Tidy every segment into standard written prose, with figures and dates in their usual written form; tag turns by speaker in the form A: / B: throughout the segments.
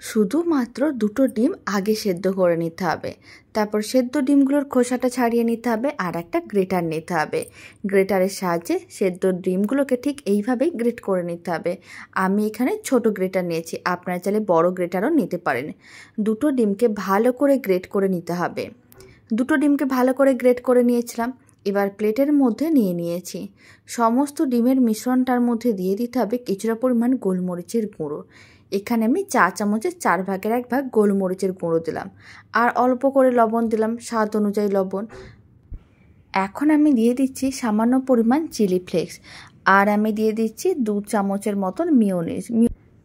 A: শুধুমাত্র দুটো ডিম আগে সেদ্ধ করে নিতে হবে। তারপর সেদ্ধ ডিমগুলোর খোসাটা ছাড়িয়ে নিতে হবে আর একটা গ্রেটার নিতে হবে। গ্রেটারের সাহায্যে সেদ্ধ ডিমগুলোকে ঠিক এইভাবেই গ্রেট করে নিতে হবে। আমি এখানে ছোট গ্রেটার নিয়েছি, আপনারা চাইলে বড় গ্রেটারও নিতে পারেন। দুটো ডিমকে ভালো করে গ্রেট করে নিতে হবে। দুটো ডিমকে ভালো করে গ্রেট করে নিয়েছিলাম। এবার প্লেটের মধ্যে নিয়ে নিয়েছি। সমস্ত ডিমের মিশ্রণটার মধ্যে দিয়ে দিতে হবে কিছুটা পরিমাণ গোলমরিচের গুঁড়ো। এখানে আমি চা চামচের 4 ভাগের 1 ভাগ গোলমরিচের গুঁড়ো দিলাম আর অল্প করে লবণ দিলাম, স্বাদ অনুযায়ী লবণ। এখন আমি দিয়ে দিচ্ছি সামান্য পরিমাণ চিলি ফ্লেক্স আর আমি দিয়ে দিচ্ছি 2 চামচের মতন মিয়োনিজ।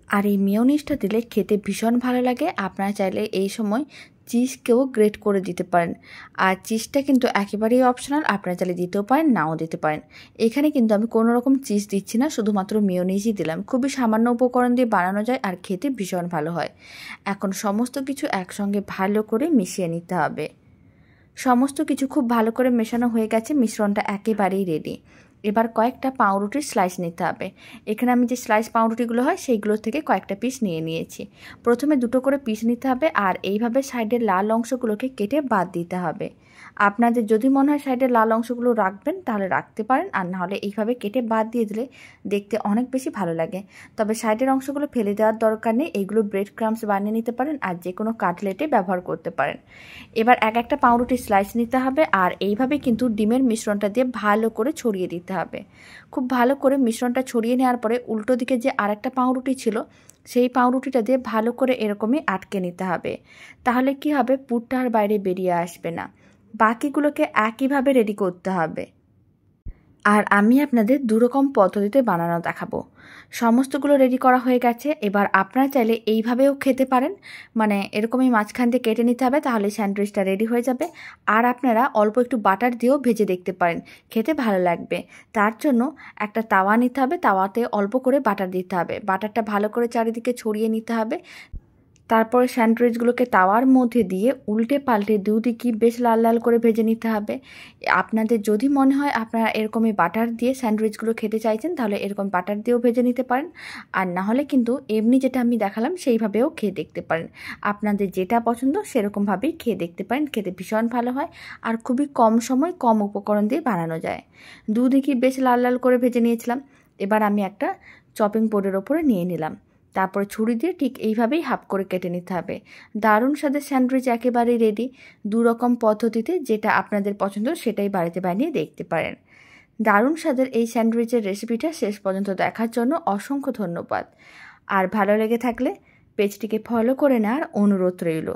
A: আর এই মিয়োনিজটা দিলে খেতে ভীষণ ভালো লাগে। আপনারা চাইলে এই সময় চিজকেও গ্রেট করে দিতে পারেন। আর চিজটা কিন্তু একেবারেই অপশনাল, আপনারা চাইলে দিতেও পারেন, নাও দিতে পারেন। এখানে কিন্তু আমি কোনো রকম চিজ দিচ্ছি না, শুধুমাত্র মিয়োনিজই দিলাম। খুবই সামান্য উপকরণ দিয়ে বানানো যায় আর খেতে ভীষণ ভালো হয়। এখন সমস্ত কিছু একসঙ্গে ভালো করে মিশিয়ে নিতে হবে। সমস্ত কিছু খুব ভালো করে মেশানো হয়ে গেছে, মিশ্রণটা একেবারেই রেডি। এবার কয়েকটা পাউরুটির স্লাইস নিতে হবে। এখানে আমি যে স্লাইস পাউরুটিগুলো হয় সেইগুলোর থেকে কয়েকটা পিস নিয়ে নিয়েছি। প্রথমে দুটো করে পিস নিতে হবে আর এইভাবে সাইডের লাল অংশগুলোকে কেটে বাদ দিতে হবে। আপনাদের যদি মনে হয় সাইডের লাল অংশগুলো রাখবেন তাহলে রাখতে পারেন, আর নাহলে এইভাবে কেটে বাদ দিয়ে দিলে দেখতে অনেক বেশি ভালো লাগে। তবে সাইডের অংশগুলো ফেলে দেওয়ার দরকার নেই, এইগুলো ব্রেড ক্রাম্বস বানিয়ে নিতে পারেন আর যে কোনো কাটলেটে ব্যবহার করতে পারেন। এবার একটা পাউরুটির স্লাইস নিতে হবে আর এইভাবে কিন্তু ডিমের মিশ্রণটা দিয়ে ভালো করে ছড়িয়ে দিতে হবে। খুব ভালো করে মিশ্রণটা ছড়িয়ে নেওয়ার পরে উল্টো দিকে যে আরেকটা পাউরুটি ছিল সেই পাউরুটিটা দিয়ে ভালো করে এরকমই আটকে নিতে হবে। তাহলে কি হবে, পুরটা আর বাইরে বেরিয়ে আসবে না। বাকিগুলোকে একইভাবে রেডি করতে হবে। আর আমি আপনাদের দুরকম পদ্ধতিতে বানানো দেখাবো। সমস্তগুলো রেডি করা হয়ে গেছে। এবার আপনারা চাইলে এইভাবেও খেতে পারেন, মানে এরকমই মাঝখান দিয়ে কেটে নিতে হবে, তাহলে স্যান্ডউইচটা রেডি হয়ে যাবে। আর আপনারা অল্প একটু বাটার দিয়েও ভেজে দেখতে পারেন, খেতে ভালো লাগবে। তার জন্য একটা তাওয়া নিতে হবে, তাওয়াতে অল্প করে বাটার দিতে হবে। বাটারটা ভালো করে চারিদিকে ছড়িয়ে নিতে হবে। তারপরে স্যান্ডউইচগুলোকে তাওয়ার মধ্যে দিয়ে উল্টে পাল্টে দুদিকই বেশ লাল লাল করে ভেজে নিতে হবে। আপনাদের যদি মনে হয় আপনারা এরকমই বাটার দিয়ে স্যান্ডউইচগুলো খেতে চাইছেন তাহলে এরকম বাটার দিয়েও ভেজে নিতে পারেন, আর না হলে কিন্তু এমনি যেটা আমি দেখালাম সেইভাবেও খেয়ে দেখতে পারেন। আপনাদের যেটা পছন্দ সেরকমভাবেই খেয়ে দেখতে পারেন, খেতে ভীষণ ভালো হয় আর খুবই কম সময় কম উপকরণ দিয়ে বানানো যায়। দুদিকই বেশ লাল লাল করে ভেজে নিয়েছিলাম। এবার আমি একটা চপিং বোর্ডের ওপরে নিয়ে নিলাম। তারপর ছুরি দিয়ে ঠিক এইভাবেই হাফ করে কেটে নিতে হবে। দারুণ স্বাদের স্যান্ডউইচ একেবারেই রেডি। দুরকম পদ্ধতিতে যেটা আপনাদের পছন্দ সেটাই বাড়িতে বানিয়ে দেখতে পারেন। দারুণ স্বাদের এই স্যান্ডউইচের রেসিপিটা শেষ পর্যন্ত দেখার জন্য অসংখ্য ধন্যবাদ। আর ভালো লেগে থাকলে পেজটিকে ফলো করে নেওয়ার অনুরোধ রইল।